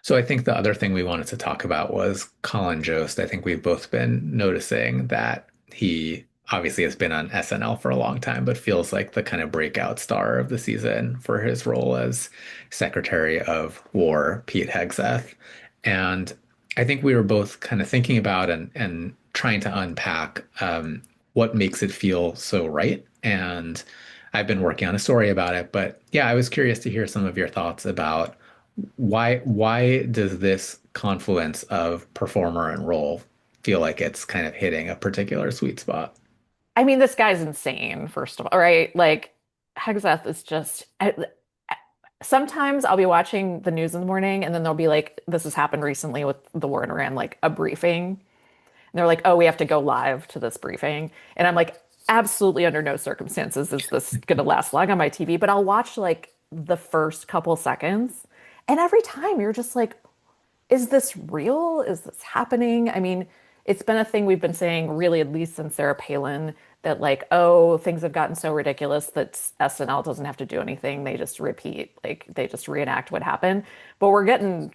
So I think the other thing we wanted to talk about was Colin Jost. I think we've both been noticing that he obviously has been on SNL for a long time, but feels like the kind of breakout star of the season for his role as Secretary of War, Pete Hegseth. And I think we were both kind of thinking about and trying to unpack what makes it feel so right. And I've been working on a story about it, but yeah, I was curious to hear some of your thoughts about why does this confluence of performer and role feel like it's kind of hitting a particular sweet spot? I mean, this guy's insane, first of all, right? Like, Hegseth is just. Sometimes I'll be watching the news in the morning, and then there'll be like, this has happened recently with the war in Iran, like a briefing. And they're like, oh, we have to go live to this briefing. And I'm like, absolutely under no circumstances is this going to last long on my TV. But I'll watch like the first couple seconds. And every time you're just like, is this real? Is this happening? I mean, it's been a thing we've been saying really at least since Sarah Palin that like, oh, things have gotten so ridiculous that SNL doesn't have to do anything. They just repeat, like they just reenact what happened. But we're getting,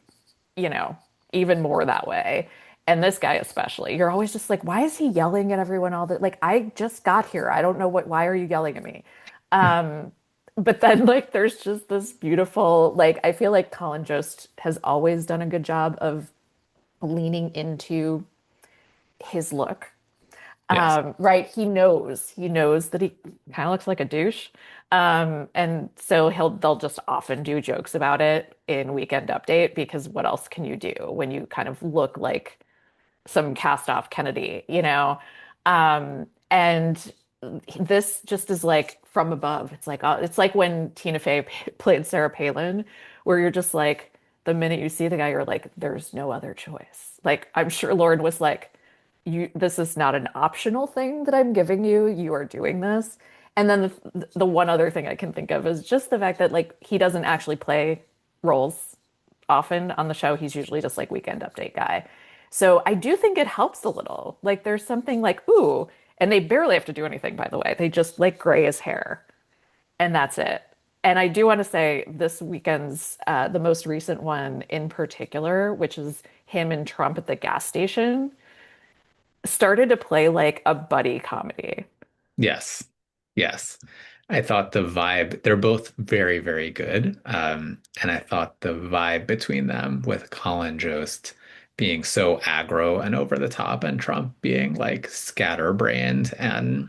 you know, even more that way. And this guy especially, you're always just like, why is he yelling at everyone all the like I just got here. I don't know why are you yelling at me? Um, but then like there's just this beautiful like I feel like Colin Jost has always done a good job of leaning into his look. Yes. Right, he knows that he kind of looks like a douche. And so they'll just often do jokes about it in Weekend Update because what else can you do when you kind of look like some cast off Kennedy, you know? And this just is like from above. It's like when Tina Fey played Sarah Palin, where you're just like, the minute you see the guy, you're like, there's no other choice. Like, I'm sure Lauren was like, this is not an optional thing that I'm giving you. You are doing this. And then the one other thing I can think of is just the fact that like he doesn't actually play roles often on the show. He's usually just like Weekend Update guy. So I do think it helps a little. Like there's something like, ooh, and they barely have to do anything, by the way. They just like gray his hair and that's it. And I do want to say this weekend's the most recent one in particular, which is him and Trump at the gas station, started to play like a buddy comedy. Yes. Yes. I thought the vibe, they're both very, very good. And I thought the vibe between them with Colin Jost being so aggro and over the top and Trump being like scatterbrained and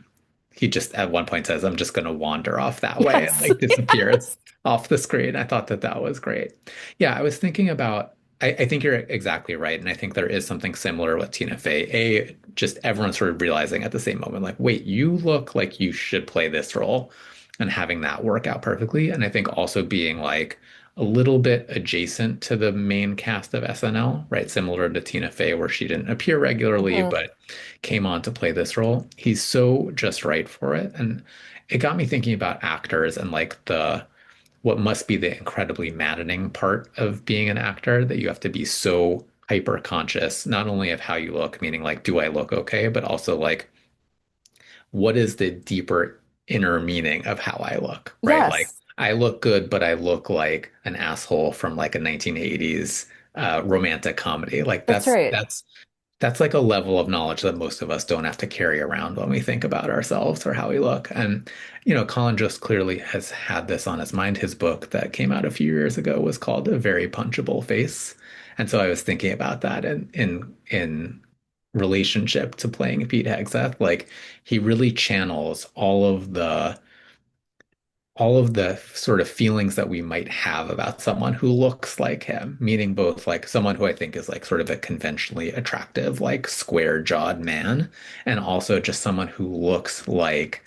he just at one point says, I'm just going to wander off that way and Yes. like disappears off the screen. I thought that that was great. Yeah, I was thinking about, I think you're exactly right. And I think there is something similar with Tina Fey. Just everyone sort of realizing at the same moment, like, wait, you look like you should play this role and having that work out perfectly. And I think also being like a little bit adjacent to the main cast of SNL, right? Similar to Tina Fey, where she didn't appear regularly, Mhm. but came on to play this role. He's so just right for it. And it got me thinking about actors and like the what must be the incredibly maddening part of being an actor that you have to be so hyper conscious, not only of how you look, meaning like, do I look okay, but also like, what is the deeper inner meaning of how I look, right? Like, Yes, I look good, but I look like an asshole from like a 1980s romantic comedy. Like that's right. that's like a level of knowledge that most of us don't have to carry around when we think about ourselves or how we look. And, Colin just clearly has had this on his mind. His book that came out a few years ago was called A Very Punchable Face. And so I was thinking about that in relationship to playing Pete Hegseth. Like he really channels all of the sort of feelings that we might have about someone who looks like him, meaning both like someone who I think is like sort of a conventionally attractive, like square-jawed man, and also just someone who looks like,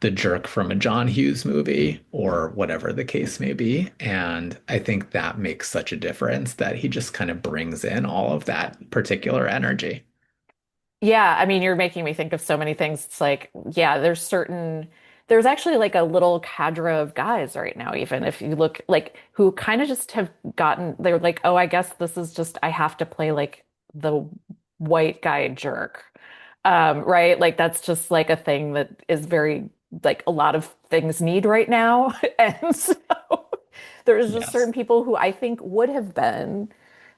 the jerk from a John Hughes movie or whatever the case may be. And I think that makes such a difference that he just kind of brings in all of that particular energy. Yeah, I mean, you're making me think of so many things. It's like, yeah, there's actually like a little cadre of guys right now, even if you look like who kind of just have they're like, oh, I guess this is just, I have to play like the white guy jerk. Right? Like that's just like a thing that is very, like a lot of things need right now. And so There's just Yes. certain people who I think would have been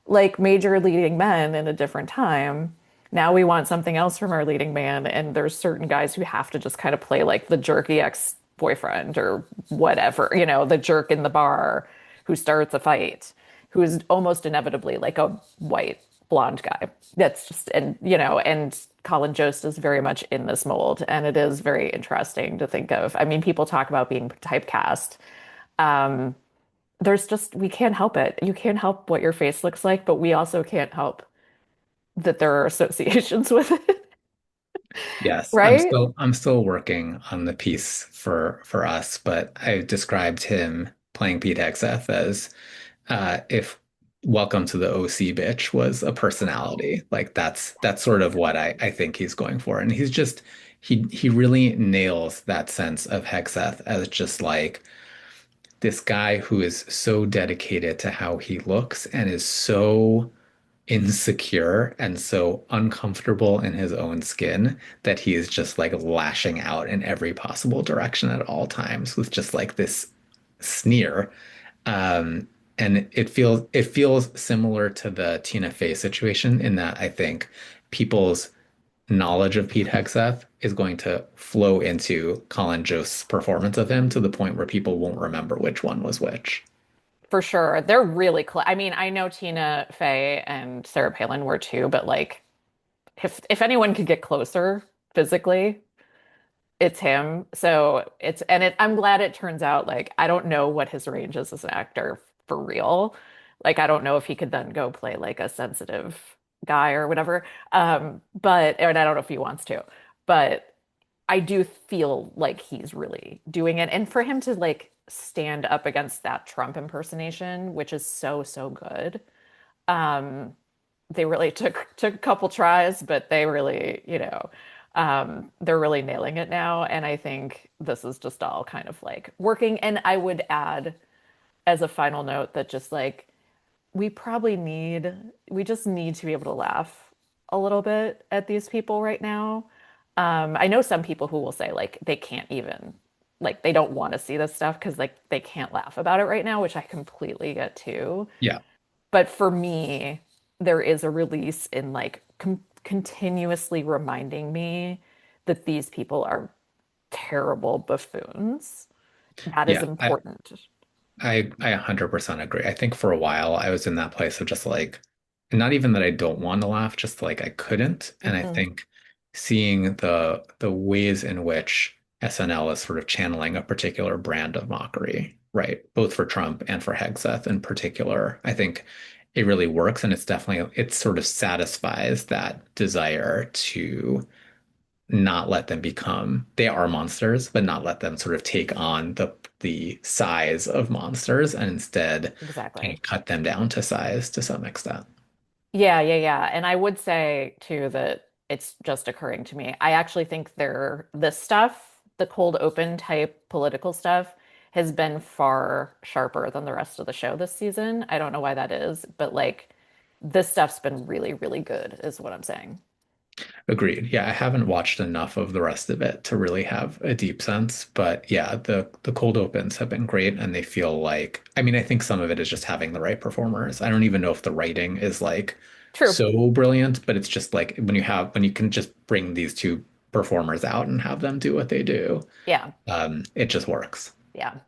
like major leading men in a different time. Now we want something else from our leading man, and there's certain guys who have to just kind of play like the jerky ex-boyfriend or whatever, the jerk in the bar who starts a fight, who is almost inevitably like a white blonde guy. That's just and Colin Jost is very much in this mold, and it is very interesting to think of. I mean, people talk about being typecast. Um, there's just we can't help it. You can't help what your face looks like, but we also can't help that there are associations with it, Yes, right? I'm still working on the piece for us, but I described him playing Pete Hegseth as if Welcome to the OC bitch was a personality. Like that's sort of what I think he's going for. And he's just he really nails that sense of Hegseth as just like this guy who is so dedicated to how he looks and is so insecure and so uncomfortable in his own skin that he is just like lashing out in every possible direction at all times with just like this sneer. Um, and it feels similar to the Tina Fey situation in that I think people's knowledge of Pete Hegseth is going to flow into Colin Jost's performance of him to the point where people won't remember which one was which. For sure. They're really close. I mean, I know Tina Fey and Sarah Palin were too, but like if anyone could get closer physically, it's him. So I'm glad it turns out like I don't know what his range is as an actor for real. Like I don't know if he could then go play like a sensitive guy or whatever. And I don't know if he wants to. But I do feel like he's really doing it. And for him to like stand up against that Trump impersonation, which is so, so good. Um, they really took a couple tries, but they really, they're really nailing it now. And I think this is just all kind of like working. And I would add as a final note that just like we just need to be able to laugh a little bit at these people right now. I know some people who will say like they can't even like they don't want to see this stuff because like they can't laugh about it right now, which I completely get too. Yeah. But for me, there is a release in like continuously reminding me that these people are terrible buffoons. That is Yeah. important. I 100% agree. I think for a while I was in that place of just like, not even that I don't want to laugh, just like I couldn't. And I Mm-mm. think seeing the ways in which SNL is sort of channeling a particular brand of mockery, right? Both for Trump and for Hegseth in particular, I think it really works. And it's definitely, it sort of satisfies that desire to not let them become they are monsters, but not let them sort of take on the size of monsters and instead kind Exactly. of cut them down to size to some extent. Yeah, yeah, yeah. And I would say too that it's just occurring to me. I actually think this stuff, the cold open type political stuff, has been far sharper than the rest of the show this season. I don't know why that is, but like this stuff's been really, really good, is what I'm saying. Agreed. Yeah, I haven't watched enough of the rest of it to really have a deep sense, but yeah, the cold opens have been great and they feel like I mean, I think some of it is just having the right performers. I don't even know if the writing is like True. so brilliant, but it's just like when you can just bring these two performers out and have them do what they do, Yeah. it just works. Yeah.